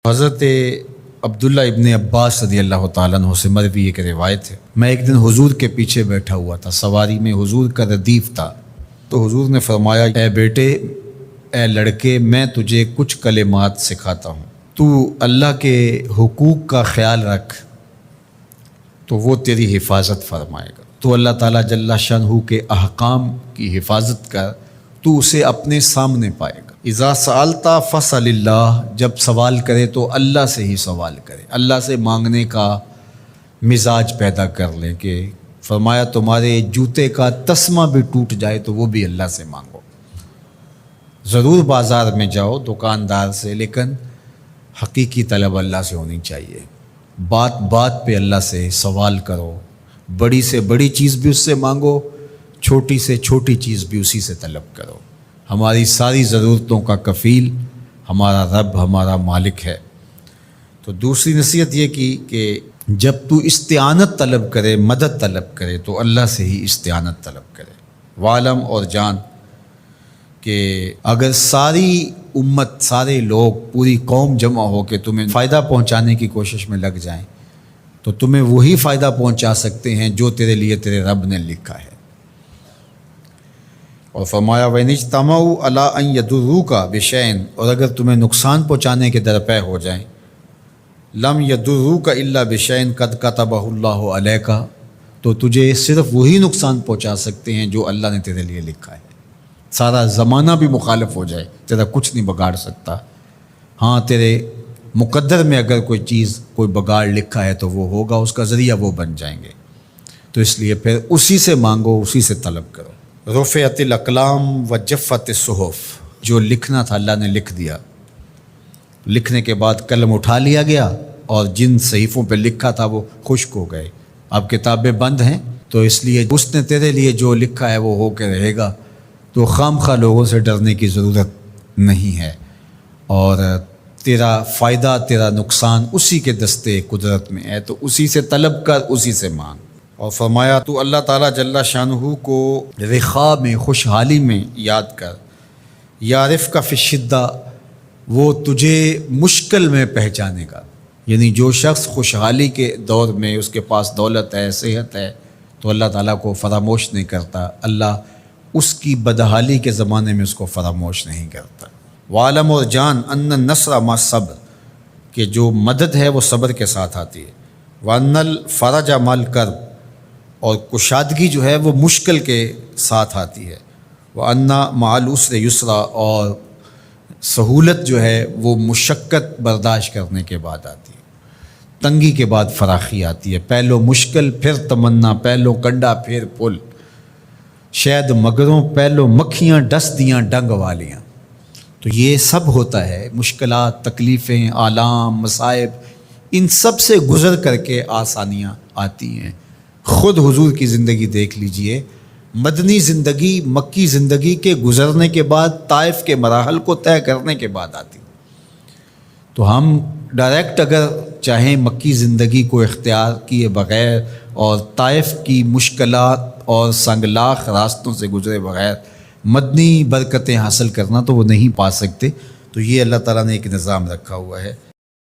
حضرت عبداللہ ابن عباس رضی اللہ تعالیٰ عنہ سے مروی ایک روایت ہے، میں ایک دن حضور کے پیچھے بیٹھا ہوا تھا، سواری میں حضور کا ردیف تھا، تو حضور نے فرمایا اے بیٹے، اے لڑکے، میں تجھے کچھ کلمات سکھاتا ہوں، تو اللہ کے حقوق کا خیال رکھ تو وہ تیری حفاظت فرمائے گا۔ تو اللہ تعالیٰ جل شانہ کے احکام کی حفاظت کر، تو اسے اپنے سامنے پائے گا۔ اذا سألت فاسأل اللہ، جب سوال کرے تو اللہ سے ہی سوال کرے، اللہ سے مانگنے کا مزاج پیدا کر لیں کہ فرمایا تمہارے جوتے کا تسمہ بھی ٹوٹ جائے تو وہ بھی اللہ سے مانگو۔ ضرور بازار میں جاؤ دکاندار سے، لیکن حقیقی طلب اللہ سے ہونی چاہیے۔ بات بات پہ اللہ سے سوال کرو، بڑی سے بڑی چیز بھی اس سے مانگو، چھوٹی سے چھوٹی چیز بھی اسی سے طلب کرو۔ ہماری ساری ضرورتوں کا کفیل ہمارا رب، ہمارا مالک ہے۔ تو دوسری نصیحت یہ کی کہ جب تو استعانت طلب کرے، مدد طلب کرے تو اللہ سے ہی استعانت طلب کرے۔ وعلم، اور جان کہ اگر ساری امت، سارے لوگ، پوری قوم جمع ہو کے تمہیں فائدہ پہنچانے کی کوشش میں لگ جائیں تو تمہیں وہی فائدہ پہنچا سکتے ہیں جو تیرے لیے تیرے رب نے لکھا ہے۔ اور فرمایا وَإِنِ اجْتَمَعُوا عَلَىٰ أَن يَضُرُّوكَ بِشَيْءٍ، اور اگر تمہیں نقصان پہنچانے کے درپے ہو جائیں، لَمْ يَضُرُّوكَ إِلَّا بِشَيْءٍ قَدْ كَتَبَهُ اللَّهُ عَلَيْكَ، تو تجھے صرف وہی نقصان پہنچا سکتے ہیں جو اللہ نے تیرے لیے لکھا ہے۔ سارا زمانہ بھی مخالف ہو جائے، تیرا کچھ نہیں بگاڑ سکتا۔ ہاں، تیرے مقدر میں اگر کوئی چیز، کوئی بگاڑ لکھا ہے تو وہ ہوگا، اس کا ذریعہ وہ بن جائیں گے۔ تو اس لیے پھر اسی سے مانگو، اسی سے طلب کرو۔ رفعت الاقلام وجفت الصحف، جو لکھنا تھا اللہ نے لکھ دیا، لکھنے کے بعد قلم اٹھا لیا گیا اور جن صحیفوں پہ لکھا تھا وہ خشک ہو گئے، اب کتابیں بند ہیں۔ تو اس لیے اس نے تیرے لیے جو لکھا ہے وہ ہو کے رہے گا، تو خام خواہ لوگوں سے ڈرنے کی ضرورت نہیں ہے، اور تیرا فائدہ، تیرا نقصان اسی کے دستے قدرت میں ہے، تو اسی سے طلب کر، اسی سے مانگ۔ اور فرمایا تو اللہ تعالیٰ جل شانہ کو رخاء میں، خوشحالی میں یاد کر، یعرفک فی الشدہ، وہ تجھے مشکل میں پہچانے گا۔ یعنی جو شخص خوشحالی کے دور میں اس کے پاس دولت ہے، صحت ہے، تو اللہ تعالیٰ کو فراموش نہیں کرتا، اللہ اس کی بدحالی کے زمانے میں اس کو فراموش نہیں کرتا۔ وعلم، اور جان، ان النصر مع الصبر، کہ جو مدد ہے وہ صبر کے ساتھ آتی ہے۔ وان الفرج مع الکرب، اور کشادگی جو ہے وہ مشکل کے ساتھ آتی ہے۔ وان مع العسر یسرا، اور سہولت جو ہے وہ مشقت برداشت کرنے کے بعد آتی ہے، تنگی کے بعد فراخی آتی ہے۔ پہلو مشکل پھر تمنا، پہلو کنڈا پھر پل، شاید مگروں پہلو مکھیاں ڈس دیاں ڈنگ والیاں۔ تو یہ سب ہوتا ہے، مشکلات، تکلیفیں، آلام، مصائب، ان سب سے گزر کر کے آسانیاں آتی ہیں۔ خود حضور کی زندگی دیکھ لیجئے، مدنی زندگی مکی زندگی کے گزرنے کے بعد، طائف کے مراحل کو طے کرنے کے بعد آتی۔ تو ہم ڈائریکٹ اگر چاہیں مکی زندگی کو اختیار کیے بغیر اور طائف کی مشکلات اور سنگلاخ راستوں سے گزرے بغیر مدنی برکتیں حاصل کرنا، تو وہ نہیں پا سکتے۔ تو یہ اللہ تعالیٰ نے ایک نظام رکھا ہوا ہے۔